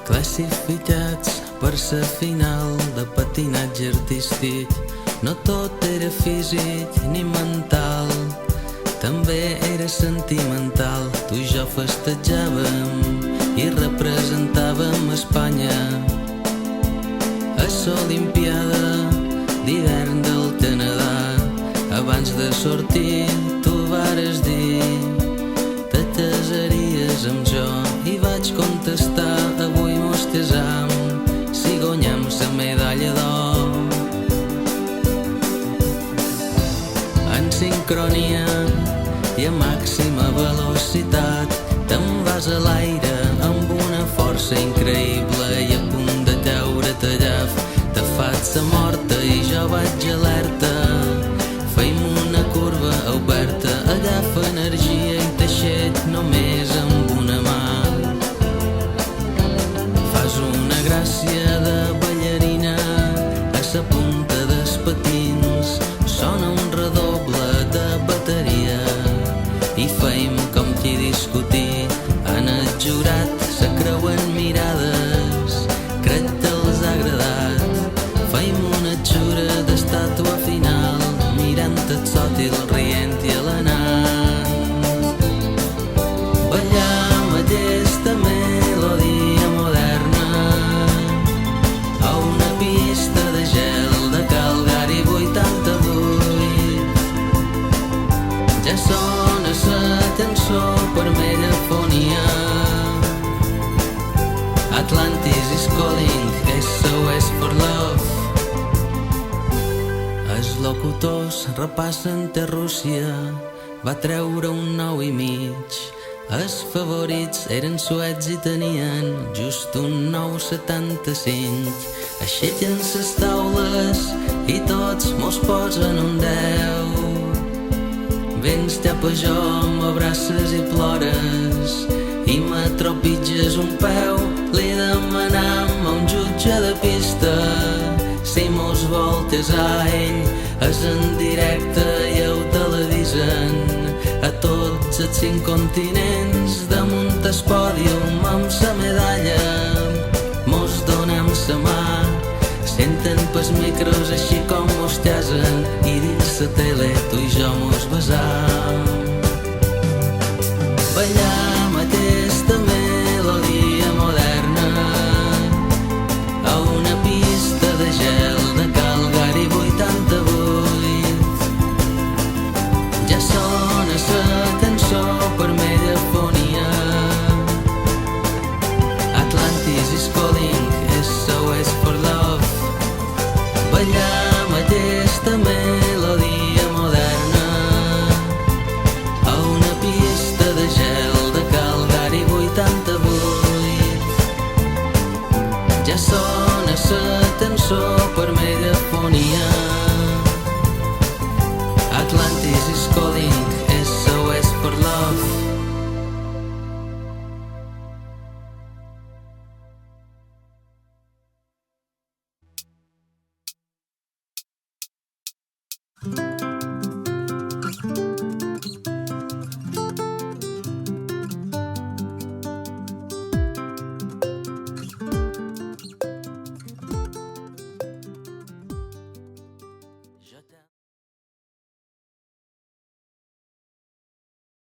Classificats per sa final de patinatge artístic. No tot era físic ni mental, també era sentimental. Tu i jo festejàvem i representàvem Espanya a l'Olimpiada d'hivern del Canadà. Abans de sortir tu vares dir te casaries amb jo i vaig contestar avui mos casam si guanyem la medalla d'or. En sincronia i a màxima velocitat te'n vas a l'aire amb una força increïble i a punt de caure-te llaf. Te faig la morta i jo vaig alerta, feim una curva oberta, agafa energia i t'aixec només amb una mà. Fas una gràcia de ballarina a sa punta dels patins, sona un redoble de bateria i feim com qui discutir. En el jurat se creuen mirades, crec que els ha agradat. Feim una xura d'estàtua final, mirant el sòtil, rient i alenant. Ballam aquesta melodia moderna a una pista de gel de Calgary 88. Ja sona la cançó per megafonia. Atlantis is calling, SOS for love. Els locutors repassen que Rússia va treure un 9 i mig. Els favorits eren suecs i tenien just un 9,75. Aixequen ses taules i tots mos posen un 10. Vens cap a jo, m'abraces i plores i me tropitges un peu. Li demanam a un jutge de pista si mos vol casar. Ell és en directe i ho televisen a tots els 5 continents. Damunt el pòdium amb sa medalla mos donem sa mà. Senten pels micros així com mos casen i dins la tele tu i jo mos besam. Ballam aquesta melodia moderna a una pista de gel de Calgary 88. Ja sona la cançó per megafonia. Atlantis is calling, SOS for love. Ballam aquesta melodia moderna a una pista de gel de Calgary 88. Ja sona la cançó per megafonia. Atlantis is calling, SOS for love.